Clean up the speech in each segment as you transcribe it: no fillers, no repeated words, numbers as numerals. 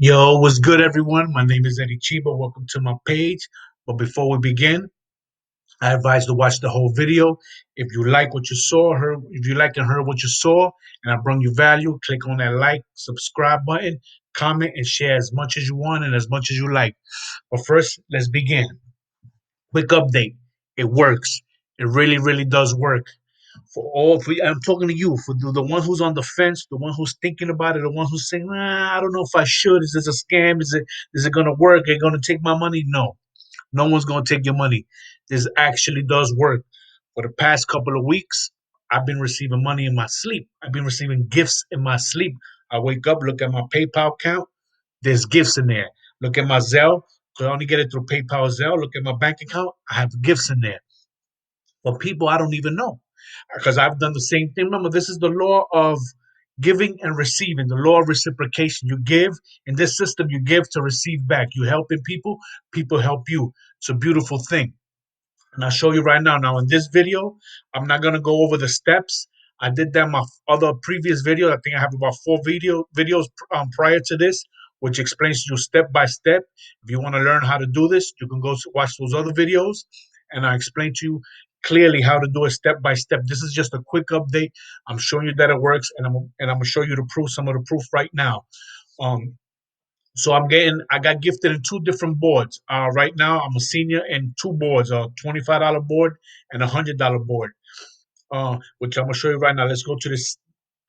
Yo, what's good, everyone? My name is Eddie Chiba. Welcome to my page. But before we begin, I advise to watch the whole video. If you like what you saw, heard, if you like and heard what you saw, and I bring you value, click on that like, subscribe button, comment, and share as much as you want and as much as you like. But first, let's begin. Quick update. It works. It really, really does work. I'm talking to you, for the one who's on the fence, the one who's thinking about it, the one who's saying, I don't know if I should. Is this a scam? Is it gonna work? Are you gonna take my money? No, no one's gonna take your money. This actually does work. For the past couple of weeks, I've been receiving money in my sleep. I've been receiving gifts in my sleep. I wake up, look at my PayPal account. There's gifts in there. Look at my Zelle. 'Cause I only get it through PayPal Zelle. Look at my bank account. I have gifts in there for people I don't even know, because I've done the same thing. Remember, this is the law of giving and receiving, the law of reciprocation. You give in this system, you give to receive back. You helping people, people help you. It's a beautiful thing. And I'll show you right now. Now, in this video, I'm not gonna go over the steps. I did that in my other previous video. I think I have about four videos prior to this, which explains to you step by step. If you want to learn how to do this, you can go watch those other videos, and I explain to you clearly how to do it step by step. This is just a quick update. I'm showing you that it works, and I'm gonna show you the proof, some of the proof right now. Um, so I got gifted in two different boards. Right now, I'm a senior in two boards, a $25 board and $100 board, which I'm gonna show you right now. Let's go to this.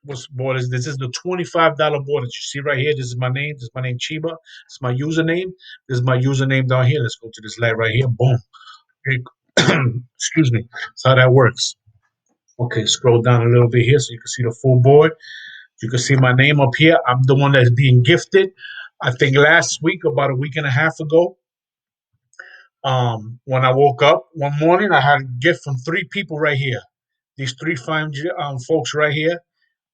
What board is this? This is the $25 board that you see right here. This is my name. This is my name, Chiba. It's my username. This is my username down here. Let's go to this light right here. Boom. Excuse me. That's how that works. Okay, scroll down a little bit here so you can see the full board. You can see my name up here. I'm the one that's being gifted. I think last week, about a week and a half ago, when I woke up one morning, I had a gift from three people right here. These three fine folks right here.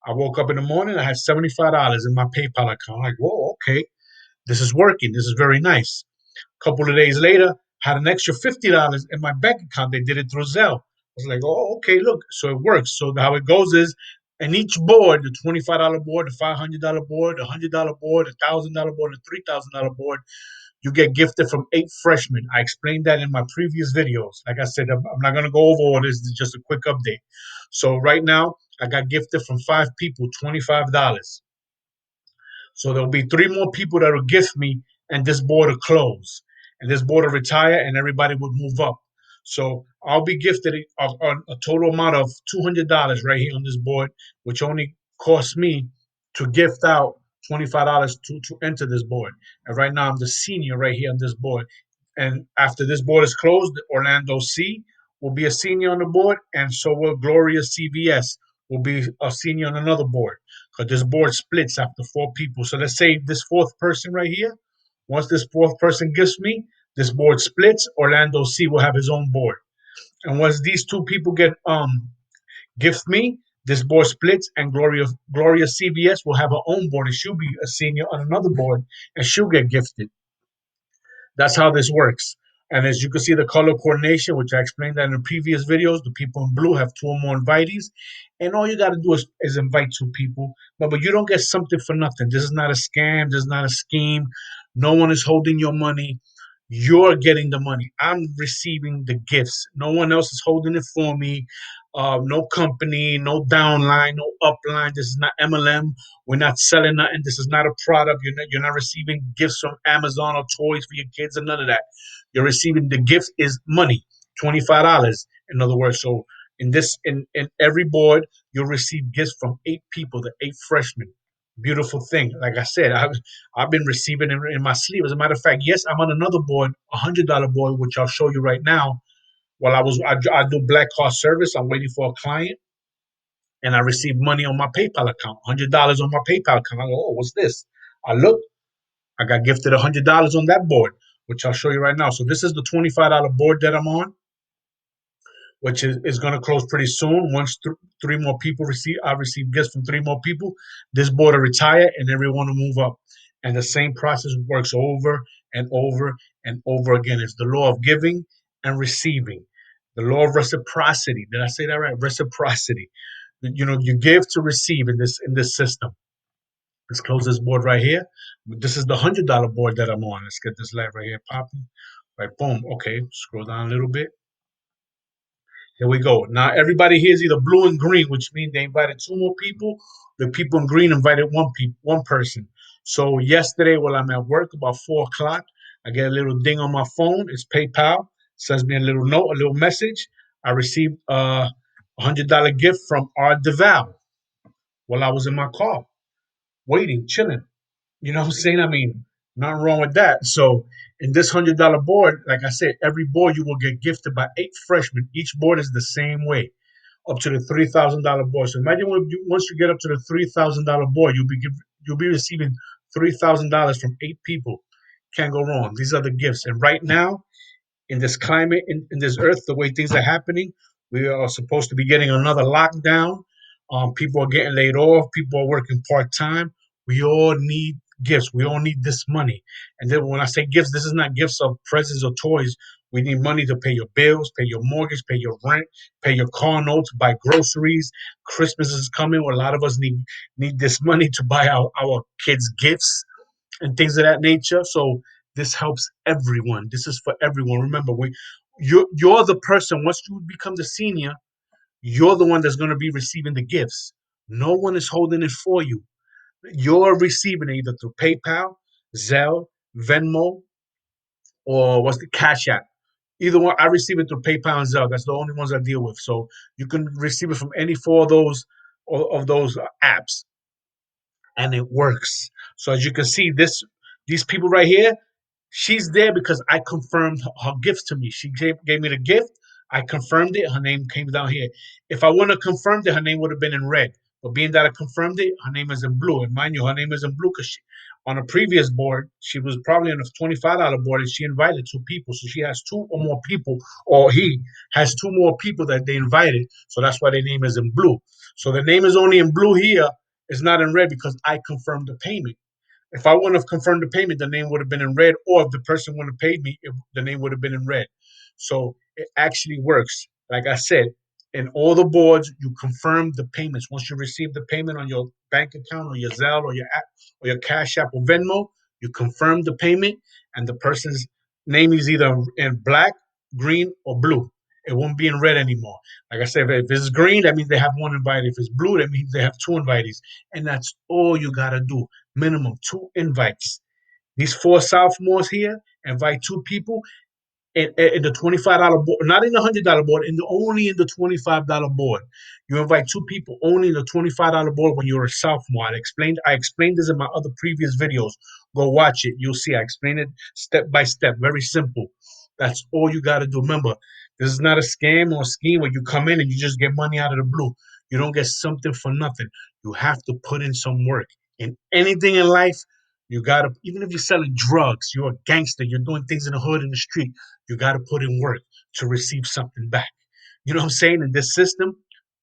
I woke up in the morning. I had $75 in my PayPal account. I'm like, whoa, okay, this is working. This is very nice. A couple of days later, had an extra $50 in my bank account. They did it through Zelle. I was like, oh, okay, look, so it works. So how it goes is, in each board, the $25 board, the $500 board, the $100 board, the $1,000 board, the $3,000 board, you get gifted from eight freshmen. I explained that in my previous videos. Like I said, I'm not going to go over all this. It's just a quick update. So right now, I got gifted from five people, $25. So there'll be three more people that will gift me, and this board will close, and this board will retire, and everybody would move up. So I'll be gifted a total amount of $200 right here on this board, which only costs me to gift out $25 to enter this board. And right now I'm the senior right here on this board. And after this board is closed, Orlando C will be a senior on the board, and so will Gloria CVS will be a senior on another board, because this board splits after four people. So let's say this fourth person right here, once this fourth person gives me, this board splits. Orlando C will have his own board, and once these two people get gift me, this board splits, and Gloria CVS will have her own board, and she'll be a senior on another board, and she'll get gifted. That's how this works. And as you can see, the color coordination, which I explained that in the previous videos, the people in blue have two or more invitees. And all you got to do is invite two people. But you don't get something for nothing. This is not a scam. This is not a scheme. No one is holding your money. You're getting the money. I'm receiving the gifts. No one else is holding it for me. No company, no downline, no upline. This is not MLM. We're not selling nothing. This is not a product. You're not receiving gifts from Amazon or toys for your kids or none of that. You're receiving the gift is money, $25. In other words, so in every board, you'll receive gifts from eight people, the eight freshmen. Beautiful thing. Like I said, I've been receiving it in my sleep. As a matter of fact, yes, I'm on another board, $100 board, which I'll show you right now. While I do black card service, I'm waiting for a client, and I receive money on my PayPal account, $100 on my PayPal account. I go, oh, what's this? I look, I got gifted $100 on that board, which I'll show you right now. So this is the $25 board that I'm on, which is going to close pretty soon. Once three more people I receive gifts from three more people. This board will retire, and everyone will move up. And the same process works over and over and over again. It's the law of giving and receiving, the law of reciprocity. Did I say that right? Reciprocity. You give to receive in this system. Let's close this board right here. This is the $100 board that I'm on. Let's get this light right here popping. Right, boom. Okay, scroll down a little bit. Here we go. Now everybody here is either blue and green, which means they invited two more people. The people in green invited one person. So yesterday, while I'm at work, about 4 o'clock, I get a little ding on my phone. It's PayPal. Sends me a little note, a little message. I received a $100 gift from R. DeVal while I was in my car, waiting, chilling. You know what I'm saying? I mean, nothing wrong with that. So in this $100 board, like I said, every board you will get gifted by 8 freshmen. Each board is the same way, up to the $3,000 board. So imagine once you get up to the $3,000 board, you'll be receiving $3,000 from 8 people. Can't go wrong. These are the gifts. And right now, in this climate, in this earth, the way things are happening, we are supposed to be getting another lockdown. People are getting laid off. People are working part time. We all need gifts. We all need this money. And then when I say gifts, this is not gifts of presents or toys. We need money to pay your bills, pay your mortgage, pay your rent, pay your car notes, buy groceries. Christmas is coming. Where a lot of us need this money to buy our kids gifts and things of that nature. So this helps everyone. This is for everyone. Remember, you're the person. Once you become the senior, you're the one that's going to be receiving the gifts. No one is holding it for you. You're receiving it either through PayPal, Zelle, Venmo, or what's the Cash App. Either one, I receive it through PayPal and Zelle. That's the only ones I deal with. So you can receive it from any four of those apps, and it works. So as you can see, these people right here, she's there because I confirmed her gifts to me. She gave me the gift. I confirmed it. Her name came down here. If I wouldn't have confirmed it, her name would have been in red. But being that I confirmed it, her name is in blue. And mind you, her name is in blue because on a previous board, she was probably on a $25 board and she invited 2 people. So she has two or more people, or he has two more people that they invited. So that's why their name is in blue. So the name is only in blue here. It's not in red because I confirmed the payment. If I wouldn't have confirmed the payment, the name would have been in red, or if the person wouldn't have paid me, the name would have been in red. So it actually works. Like I said, in all the boards, you confirm the payments. Once you receive the payment on your bank account or your Zelle or your app or your Cash App or Venmo, you confirm the payment, and the person's name is either in black, green, or blue. It won't be in red anymore. Like I said, if it's green, that means they have one invite. If it's blue, that means they have two invitees. And that's all you gotta do. Minimum 2 invites. These 4 sophomores here invite 2 people in the $25 board, not in the $100 board, only in the $25 board. You invite 2 people only in the $25 board when you're a sophomore. I explained this in my other previous videos. Go watch it. You'll see I explain it step by step. Very simple. That's all you got to do. Remember, this is not a scam or a scheme where you come in and you just get money out of the blue. You don't get something for nothing. You have to put in some work. In anything in life, you gotta, even if you're selling drugs, you're a gangster, you're doing things in the hood, in the street, you got to put in work to receive something back. You know what I'm saying? In this system,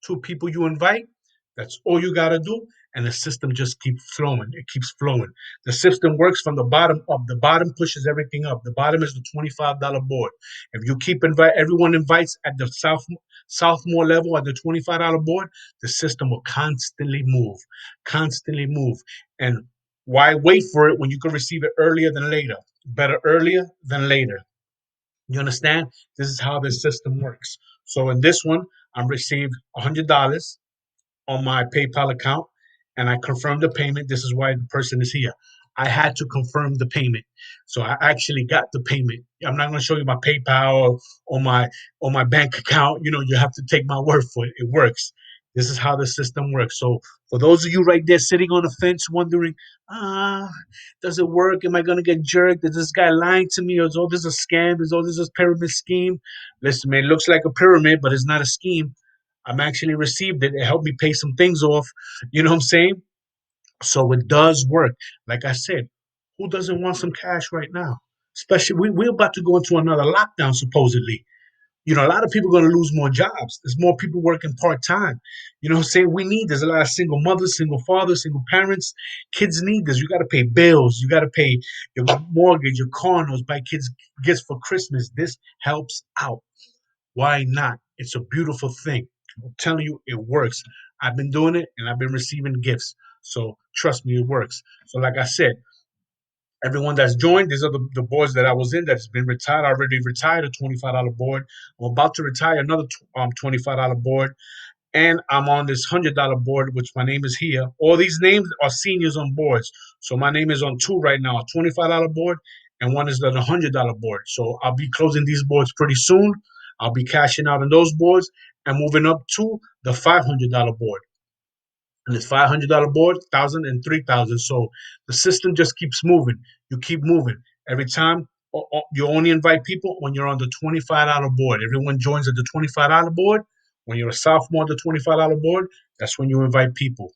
2 people you invite, that's all you got to do. And the system just keeps flowing. It keeps flowing. The system works from the bottom up. The bottom pushes everything up. The bottom is the $25 board. If you keep everyone invites at the sophomore level at the $25 board, the system will constantly move. And why wait for it when you can receive it earlier than later? Better earlier than later. You understand? This is how this system works. So in this one, I received $100 on my PayPal account, and I confirmed the payment. This is why the person is here. I had to confirm the payment, so I actually got the payment. I'm not going to show you my PayPal or my bank account. You have to take my word for it. It works. This is how the system works. So for those of you right there sitting on the fence, wondering, ah, does it work? Am I going to get jerked? Is this guy lying to me? Or is all this a scam? Is all this a pyramid scheme? Listen, man, it looks like a pyramid, but it's not a scheme. I'm actually received it. It helped me pay some things off. You know what I'm saying? So it does work. Like I said, who doesn't want some cash right now? Especially we're about to go into another lockdown, supposedly. A lot of people are going to lose more jobs. There's more people working part time. You know what I'm saying? There's a lot of single mothers, single fathers, single parents. Kids need this. You got to pay bills. You got to pay your mortgage, your car notes, buy kids gifts for Christmas. This helps out. Why not? It's a beautiful thing. I'm telling you, it works. I've been doing it and I've been receiving gifts. So trust me, it works. So like I said, everyone that's joined, these are the boards that I was in that's been retired. I already retired a $25 board. I'm about to retire another $25 board. And I'm on this $100 board, which my name is here. All these names are seniors on boards. So my name is on two right now, a $25 board, and one is the $100 board. So I'll be closing these boards pretty soon. I'll be cashing out on those boards and moving up to the $500 board. And it's $500 board, 1,000 and 3,000. So the system just keeps moving. You keep moving every time. You only invite people when you're on the $25 board. Everyone joins at the $25 board. When you're a sophomore at the $25 board, that's when you invite people.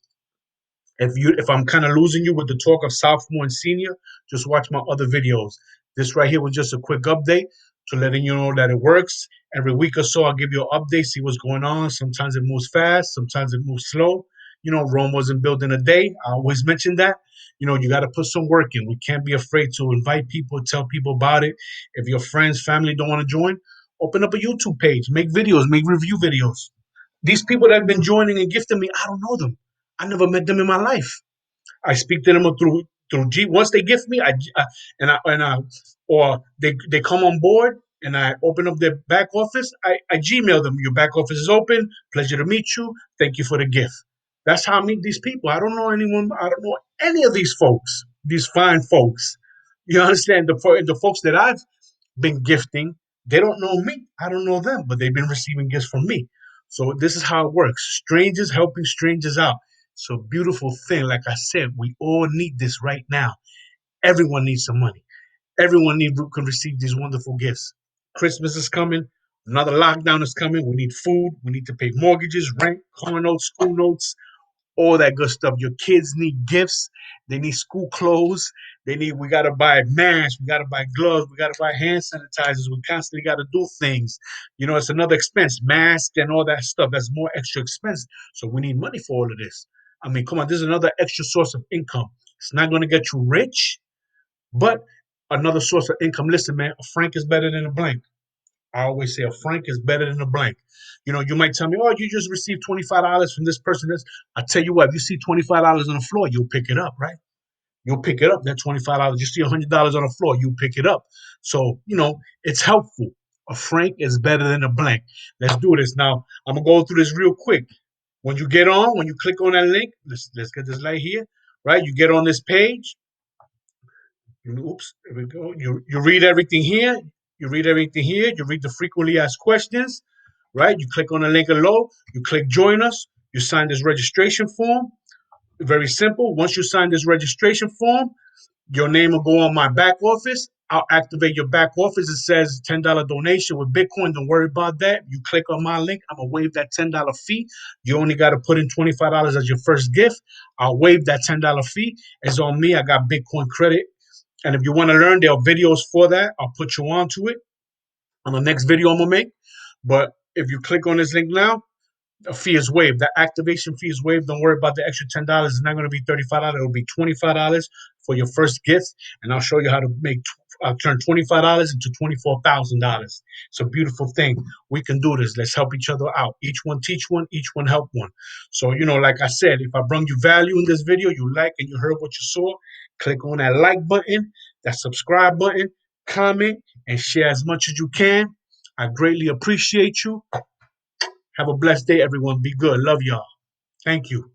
If I'm kind of losing you with the talk of sophomore and senior, just watch my other videos. This right here was just a quick update to letting you know that it works. Every week or so, I'll give you an update, see what's going on. Sometimes it moves fast, sometimes it moves slow. Rome wasn't built in a day. I always mention that. You got to put some work in. We can't be afraid to invite people, tell people about it. If your friends, family don't want to join, open up a YouTube page, make videos, make review videos. These people that have been joining and gifting me, I don't know them. I never met them in my life. I speak to them through G. Once they gift me, or they come on board and I open up their back office. I Gmail them. Your back office is open. Pleasure to meet you. Thank you for the gift. That's how I meet these people. I don't know anyone. I don't know any of these folks. These fine folks. You understand the folks that I've been gifting, they don't know me. I don't know them, but they've been receiving gifts from me. So this is how it works. Strangers helping strangers out. It's a beautiful thing. Like I said, we all need this right now. Everyone needs some money. Everyone can receive these wonderful gifts. Christmas is coming. Another lockdown is coming. We need food. We need to pay mortgages, rent, car notes, school notes, all that good stuff. Your kids need gifts. They need school clothes. We gotta buy masks, we gotta buy gloves, we gotta buy hand sanitizers. We constantly gotta do things. It's another expense, masks and all that stuff. That's more extra expense. So we need money for all of this. I mean, come on, this is another extra source of income. It's not gonna get you rich, but another source of income. Listen, man, a franc is better than a blank. I always say a franc is better than a blank. You might tell me, oh, you just received $25 from this person. I tell you what, if you see $25 on the floor, you'll pick it up, right? You'll pick it up. That $25. You see $100 on the floor, you pick it up. So, it's helpful. A franc is better than a blank. Let's do this. Now, I'm gonna go through this real quick. When you click on that link, let's get this right here, right? You get on this page. Oops, there we go. You read everything here. You read everything here. You read the frequently asked questions, right? You click on the link below. You click join us. You sign this registration form. Very simple. Once you sign this registration form, your name will go on my back office. I'll activate your back office. It says $10 donation with Bitcoin. Don't worry about that. You click on my link. I'm going to waive that $10 fee. You only got to put in $25 as your first gift. I'll waive that $10 fee. It's on me. I got Bitcoin credit. And if you want to learn, there are videos for that. I'll put you on to it on the next video I'm going to make. But if you click on this link now, a fee is waived. The activation fee is waived. Don't worry about the extra $10. It's not going to be $35. It'll be $25 for your first gift, and I'll show you how to turn $25 into $24,000. It's a beautiful thing. We can do this. Let's help each other out. Each one teach one. Each one help one. So like I said, if I bring you value in this video, you like and you heard what you saw, click on that like button, that subscribe button, comment, and share as much as you can. I greatly appreciate you. Have a blessed day, everyone. Be good. Love y'all. Thank you.